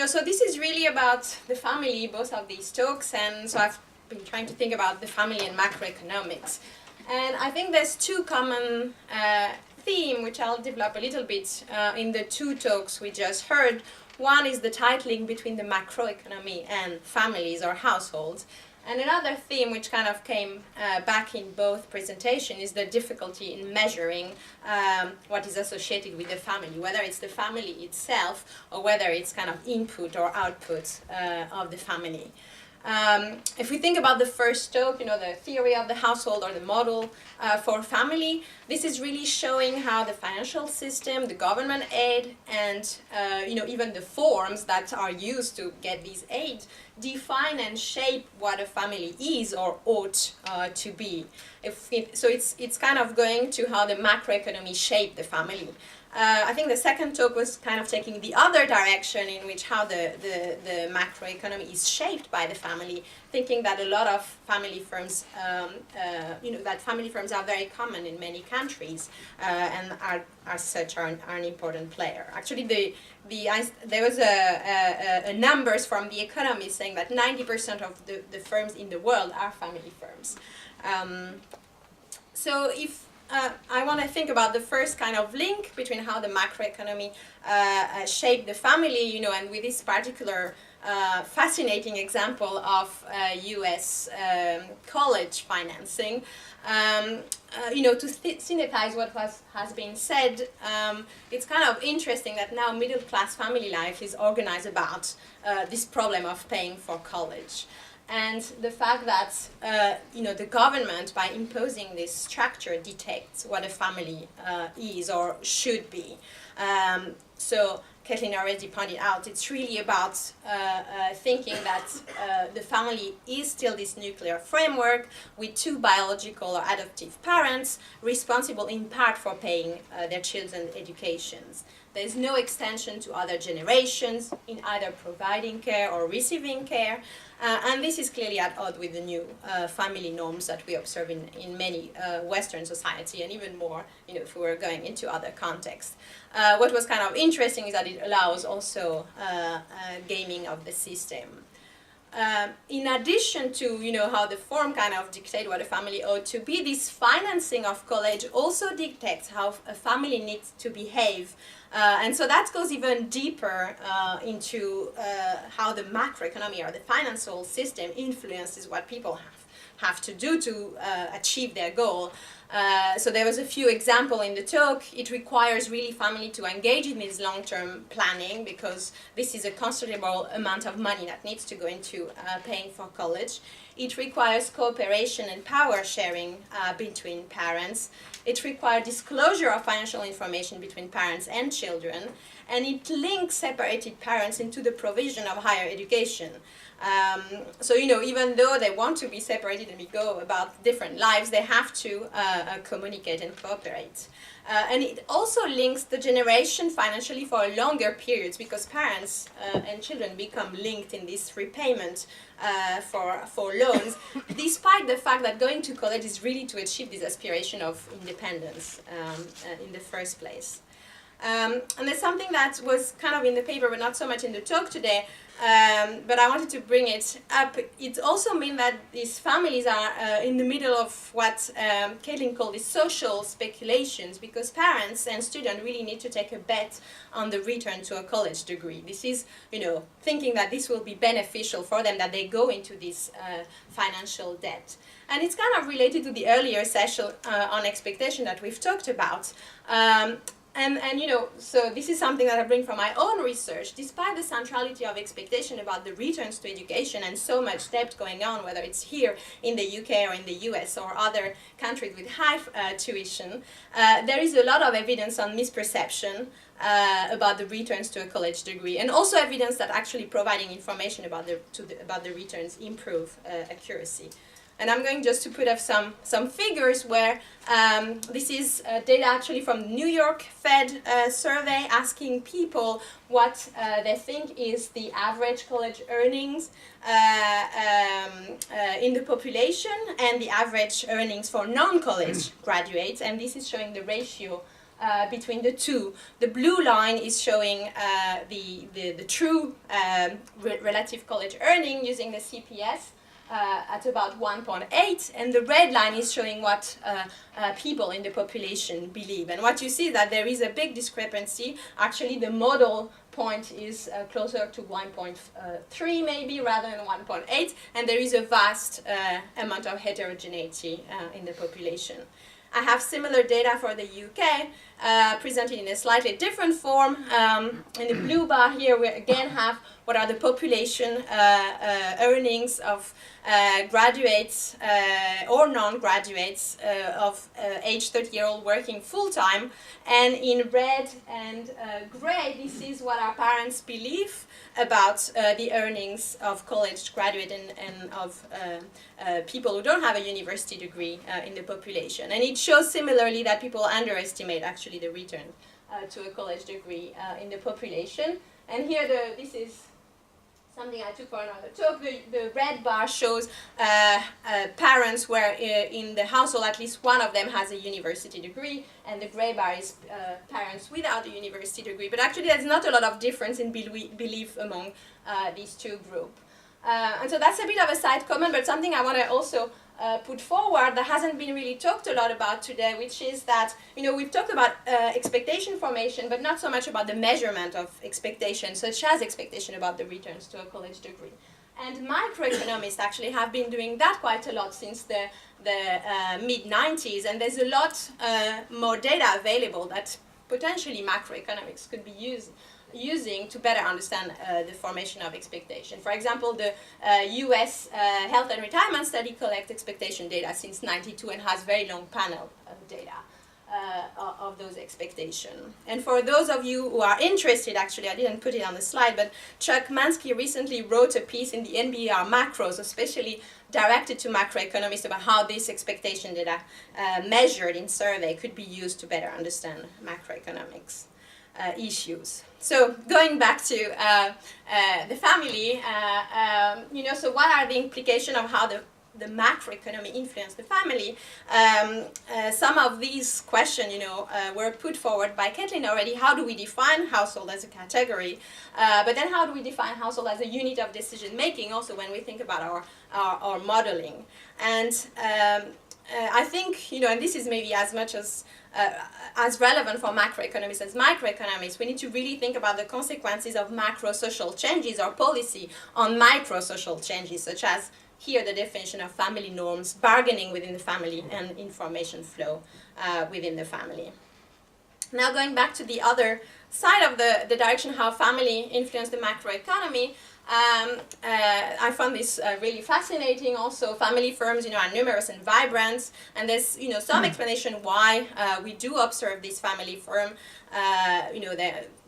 So this is really about the family, both of these talks, and so I've been trying to think about the family and macroeconomics. And I think there's two common themes, which I'll develop a little bit in the two talks we just heard. One is the tight link between the macroeconomy and families or households. And another theme which kind of came back in both presentations is the difficulty in measuring what is associated with the family, whether it's the family itself or whether it's kind of input or output of the family. If we think about the first talk, the theory of the household or the model for family, this is really showing how the financial system, the government aid, and even the forms that are used to get these aid define and shape what a family is or ought to be. So it's kind of going to how the macroeconomy shape the family. I think the second talk was kind of taking the other direction in which how the macroeconomy is shaped by the family, thinking that a lot of family firms, that family firms are very common in many countries and are as such are an important player. Actually, there was a numbers from the Economies saying that 90% of the firms in the world are family firms. So if I want to think about the first kind of link between how the macroeconomy shaped the family, and with this particular fascinating example of U.S. College financing, to synthesize what has been said, it's kind of interesting that now middle-class family life is organized about this problem of paying for college. And the fact that the government, by imposing this structure, detects what a family is or should be. So Kathleen already pointed out, it's really about thinking that the family is still this nuclear framework with two biological or adoptive parents responsible in part for paying their children's educations. There's no extension to other generations in either providing care or receiving care. And this is clearly at odds with the new family norms that we observe in many Western society, and even more, if we were going into other contexts. What was kind of interesting is that it allows also gaming of the system. In addition to how the form kind of dictate what a family ought to be, this financing of college also dictates how a family needs to behave. And so that goes even deeper into how the macroeconomy or the financial system influences what people have to do to achieve their goal. So there was a few examples in the talk. It requires really family to engage in this long-term planning because this is a considerable amount of money that needs to go into paying for college. It requires cooperation and power sharing between parents. It requires disclosure of financial information between parents and children. And it links separated parents into the provision of higher education. So, even though they want to be separated and go about different lives, they have to communicate and cooperate. And it also links the generation financially for longer periods because parents and children become linked in this repayment for loans, despite the fact that going to college is really to achieve this aspiration of independence in the first place. And there's something that was kind of in the paper, but not so much in the talk today, but I wanted to bring it up. It also means that these families are in the middle of what Caitlin called the social speculations, because parents and students really need to take a bet on the return to a college degree. This is, thinking that this will be beneficial for them, that they go into this financial debt. And it's kind of related to the earlier session on expectation that we've talked about. So this is something that I bring from my own research. Despite the centrality of expectation about the returns to education and so much debt going on, whether it's here in the UK or in the US or other countries with high tuition, there is a lot of evidence on misperception about the returns to a college degree, and also evidence that actually providing information about the returns improve accuracy. And I'm going just to put up some figures where this is data actually from New York Fed survey asking people what they think is the average college earnings in the population and the average earnings for non-college graduates. And this is showing the ratio between the two. The blue line is showing the true relative college earning using the CPS at about 1.8, and the red line is showing what people in the population believe. And what you see is that there is a big discrepancy. Actually, the model point is closer to 1.3 maybe rather than 1.8, and there is a vast amount of heterogeneity in the population. I have similar data for the UK, presented in a slightly different form. In the blue bar here, we again have what are the population earnings of graduates or non-graduates of age 30-year-old working full-time. And in red and gray, this is what our parents believe about the earnings of college graduate and of people who don't have a university degree in the population. And it shows similarly that people underestimate actually the return to a college degree in the population. And here this is something I took for another talk. The red bar shows parents where in the household at least one of them has a university degree, and the gray bar is parents without a university degree. But actually there's not a lot of difference in belief among these two groups. And so that's a bit of a side comment, but something I want to also put forward that hasn't been really talked a lot about today, which is that, we've talked about expectation formation, but not so much about the measurement of expectation, such as expectation about the returns to a college degree. And microeconomists actually have been doing that quite a lot since the mid-90s, and there's a lot more data available that potentially macroeconomics could be using to better understand the formation of expectation. For example, the US Health and Retirement Study collects expectation data since '92 and has very long panel data of those expectations. And for those of you who are interested, actually, I didn't put it on the slide, but Chuck Mansky recently wrote a piece in the NBER Macros, especially directed to macroeconomists, about how this expectation data measured in survey could be used to better understand macroeconomics issues. So going back to the family, so what are the implications of how the macroeconomy influence the family? Some of these questions, were put forward by Caitlin already. How do we define household as a category? But then how do we define household as a unit of decision making? Also, when we think about our modeling, and I think, and this is maybe as much as relevant for macroeconomists as microeconomists, we need to really think about the consequences of macro-social changes or policy on micro-social changes, such as here the definition of family norms, bargaining within the family, and information flow within the family. Now going back to the other side of the direction, how family influence the macroeconomy, I found this really fascinating. Also, family firms, are numerous and vibrant, and there's, some explanation why we do observe this family firm.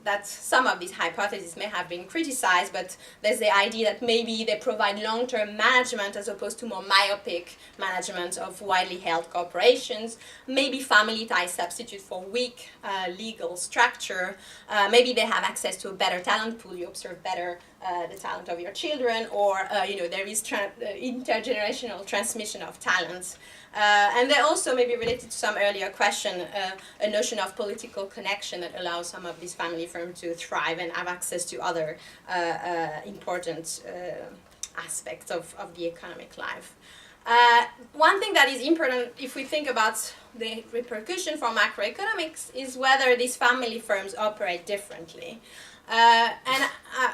That some of these hypotheses may have been criticized, but there's the idea that maybe they provide long-term management as opposed to more myopic management of widely held corporations. Maybe family ties substitute for weak legal structure. Maybe they have access to a better talent pool. You observe better the talent of your children, or there is intergenerational transmission of talents. And they're also maybe related to some earlier question, a notion of political connection that allows some of these family firms to thrive and have access to other important aspects of the economic life. One thing that is important if we think about the repercussion for macroeconomics is whether these family firms operate differently.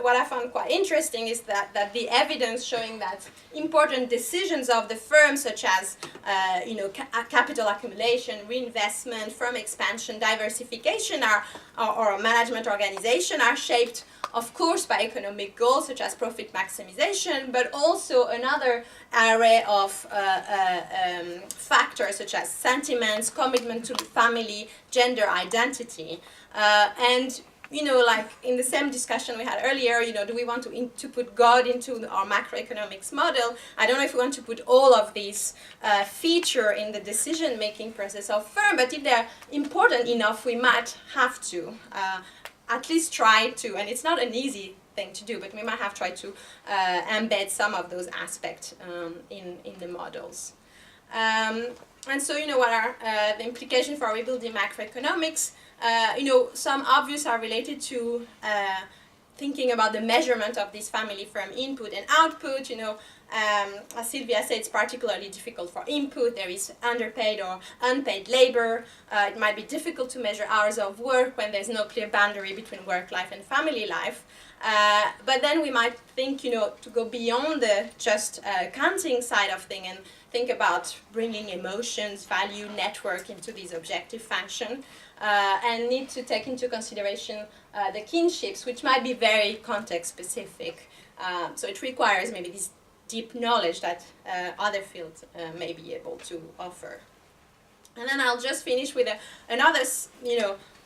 What I found quite interesting is that the evidence showing that important decisions of the firm, such as capital accumulation, reinvestment, firm expansion, diversification, or management organization, are shaped, of course, by economic goals such as profit maximization, but also another array of factors such as sentiments, commitment to the family, gender identity, and like in the same discussion we had earlier, do we want to put God into our macroeconomics model? I don't know if we want to put all of these feature in the decision-making process of firm, but if they're important enough, we might have to at least try to, and it's not an easy thing to do, but we might have tried to embed some of those aspects in the models. And so, what are the implications for rebuilding macroeconomics? some obvious are related to thinking about the measurement of this family from input and output. As Sylvia said, it's particularly difficult for input. There is underpaid or unpaid labor. It might be difficult to measure hours of work when there's no clear boundary between work life and family life. But then we might think, to go beyond the just counting side of things and think about bringing emotions, value, network into these objective functions, and need to take into consideration the kinships, which might be very context-specific. So it requires maybe this deep knowledge that other fields may be able to offer. And then I'll just finish with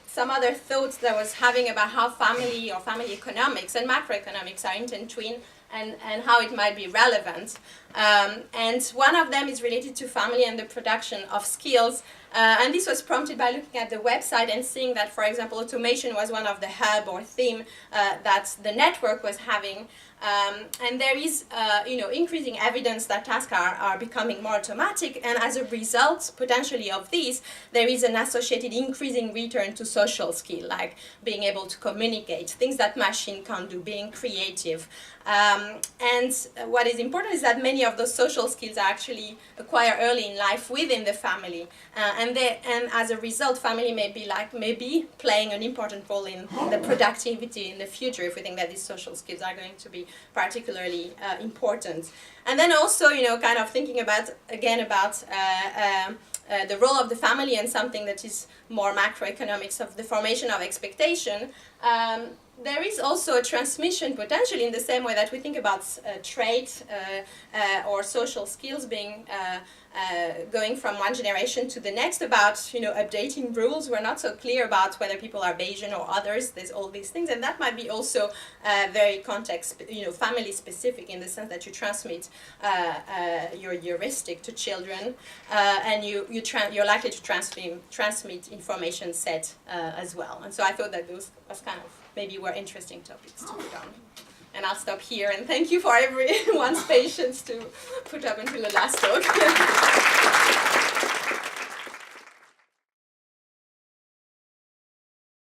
some other thoughts that I was having about how family or family economics and macroeconomics are intertwined and how it might be relevant. And one of them is related to family and the production of skills. And this was prompted by looking at the website and seeing that, for example, automation was one of the hub or theme that the network was having. And there is, increasing evidence that tasks are becoming more automatic, and as a result, potentially of this, there is an associated increasing return to social skill, like being able to communicate, things that machine can't do, being creative. And what is important is that many of those social skills are actually acquired early in life within the family, and as a result, family may be playing an important role in the productivity in the future if we think that these social skills are going to be particularly important. And then also, kind of thinking about the role of the family and something that is more macroeconomics of the formation of expectation. There is also a transmission potentially in the same way that we think about traits or social skills being going from one generation to the next about updating rules. We're not so clear about whether people are Bayesian or others. There's all these things, and that might be also very context, family specific in the sense that you transmit your heuristic to children, and you're likely to transmit information set as well. And so I thought that those was kind of maybe were interesting topics to put on. And I'll stop here, and thank you for everyone's patience to put up until the last talk.